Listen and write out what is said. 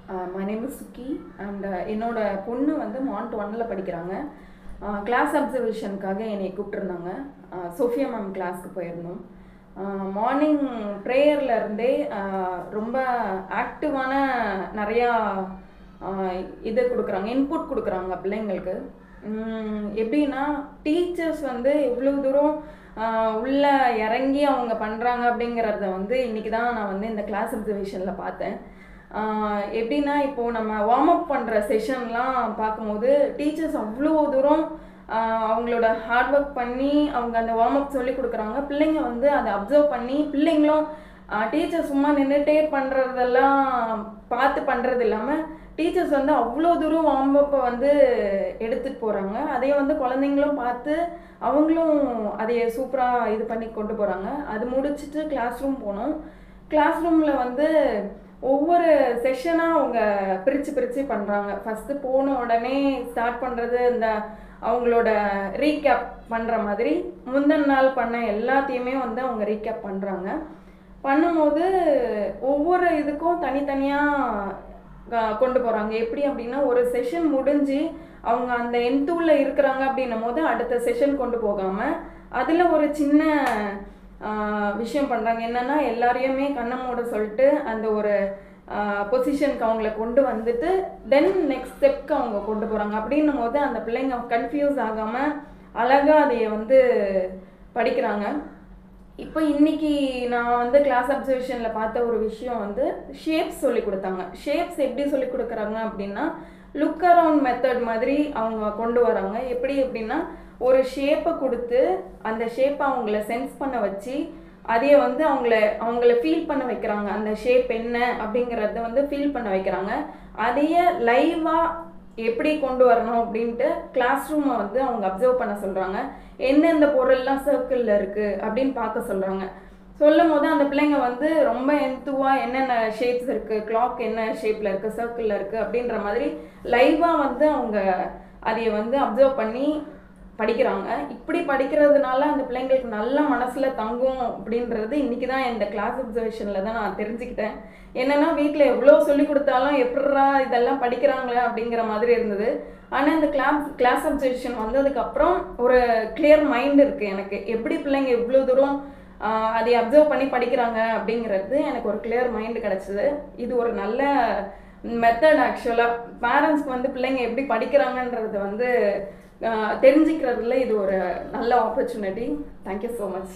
My name is Suki and என்னோட பொண்ணு வந்து மாண்ட் 1ல படிக்கிறாங்க. கிளாஸ் அப்சர்வேஷனுக்காக என்னை கூப்பிட்டுருந்தாங்க. சோஃபியா மேம் கிளாஸ்க்கு போயிருந்தோம். மார்னிங் ப்ரேயரில் இருந்தே ரொம்ப ஆக்டிவான நிறையா இது கொடுக்குறாங்க, இன்புட் கொடுக்குறாங்க பிள்ளைங்களுக்கு. எப்படின்னா டீச்சர்ஸ் வந்து எவ்வளோ தூரம் உள்ள இறங்கி அவங்க பண்ணுறாங்க அப்படிங்கிறத வந்து இன்றைக்கி தான் நான் வந்து இந்த கிளாஸ் அப்சர்வேஷனில் பார்த்தேன். எப்படின்னா இப்போது நம்ம வார்ம் அப் பண்ணுற செஷன்லாம் பார்க்கும்போது டீச்சர்ஸ் அவ்வளோ தூரம் அவங்களோட ஹார்ட் ஒர்க் பண்ணி அவங்க அந்த வார்ம் அப் சொல்லி கொடுக்குறாங்க. பிள்ளைங்க வந்து அதை அப்சர்வ் பண்ணி பிள்ளைங்களும் டீச்சர் சும்மா நின்றுட்டே பண்ணுறதெல்லாம் பார்த்து பண்ணுறது இல்லாமல் டீச்சர்ஸ் வந்து அவ்வளோ தூரம் வார்ம் அப்பை வந்து எடுத்துகிட்டு போகிறாங்க. அதே வந்து குழந்தைங்களும் பார்த்து அவங்களும் அதைய சூப்பராக இது பண்ணி கொண்டு போகிறாங்க. அது முடிச்சுட்டு கிளாஸ் ரூம் போனோம். கிளாஸ் ரூமில் வந்து ஒவ்வொரு செஷனாக அவங்க பிரித்து பண்ணுறாங்க. ஃபஸ்ட்டு போன உடனே ஸ்டார்ட் பண்ணுறது இந்த அவங்களோட ரீகேப் பண்ணுற மாதிரி முந்தின நாள் பண்ண எல்லாத்தையுமே வந்து அவங்க ரீகேப் பண்ணுறாங்க. பண்ணும்போது ஒவ்வொரு இதுக்கும் தனித்தனியாக கொண்டு போகிறாங்க. எப்படி அப்படின்னா ஒரு செஷன் முடிஞ்சு அவங்க அந்த என்தூவில் இருக்கிறாங்க அப்படின்னும் போது அடுத்த செஷன் கொண்டு போகாமல் அதில் ஒரு சின்ன விஷயம் பண்ணுறாங்க. என்னென்னா எல்லாரையுமே கண்ணை மூட சொல்லிட்டு அந்த ஒரு பொசிஷனுக்கு அவங்கள கொண்டு வந்துட்டு தென் நெக்ஸ்ட் ஸ்டெப்க்கு அவங்க கொண்டு போகிறாங்க. அப்படின்னும் போது அந்த பிள்ளைங்க கன்ஃபியூஸ் ஆகாமல் அழகாக அதைய வந்து படிக்கிறாங்க. இப்போ இன்றைக்கி நான் வந்து கிளாஸ் அப்சர்வேஷனில் பார்த்த ஒரு விஷயம் வந்து ஷேப்ஸ் சொல்லி கொடுத்தாங்க. ஷேப்ஸ் எப்படி சொல்லி கொடுக்குறாங்க அப்படின்னா லுக் அரவுண்ட் மெத்தட் மாதிரி அவங்க கொண்டு வராங்க. எப்படி அப்படின்னா ஒரு ஷேப்பை கொடுத்து அந்த ஷேப்பை அவங்கள சென்ஸ் பண்ண வச்சு அதையே வந்து அவங்கள ஃபீல் பண்ண வைக்கிறாங்க. அந்த ஷேப் என்ன அப்படிங்கிறத வந்து ஃபீல் பண்ண வைக்கிறாங்க. அதையே லைவாக எப்படி கொண்டு வரணும் அப்படின்ட்டு கிளாஸ் ரூமை வந்து அவங்க அப்சர்வ் பண்ண சொல்கிறாங்க. எந்தெந்த பொருள்லாம் சர்க்கிளில் இருக்குது அப்படின்னு பார்க்க சொல்கிறாங்க. சொல்லும் போது அந்த பிள்ளைங்க வந்து ரொம்ப எந்துவாக என்னென்ன ஷேப்ஸ் இருக்குது, கிளாக் என்ன ஷேப்பில் இருக்குது, சர்க்கிளில் இருக்குது அப்படின்ற மாதிரி லைவாக வந்து அவங்க அதையை வந்து அப்சர்வ் பண்ணி படிக்கிறாங்க. இப்படி படிக்கிறதுனால அந்த பிள்ளைங்களுக்கு நல்ல மனசில் தங்கும் அப்படின்றது இன்றைக்கி தான் இந்த கிளாஸ் அப்சர்வேஷனில் தான் நான் தெரிஞ்சுக்கிட்டேன். என்னென்னா வீட்டில் எவ்வளோ சொல்லி கொடுத்தாலும் எப்படா இதெல்லாம் படிக்கிறாங்களே அப்படிங்கிற மாதிரி இருந்தது. ஆனால் இந்த கிளாஸ் அப்சர்வேஷன் வந்ததுக்கப்புறம் ஒரு கிளியர் மைண்ட் இருக்குது எனக்கு. எப்படி பிள்ளைங்க எவ்வளோ தூரம் அதை அப்சர்வ் பண்ணி படிக்கிறாங்க அப்படிங்கிறது எனக்கு ஒரு கிளியர் மைண்டு கிடச்சிது. இது ஒரு நல்ல மெத்தட். ஆக்சுவலாக பேரண்ட்ஸ்க்கு வந்து பிள்ளைங்க எப்படி படிக்கிறாங்கன்றது வந்து தெரிஞ்சுக்கிறதுல இது ஒரு நல்ல ஆப்பர்ச்சுனிட்டி. Thank you so much.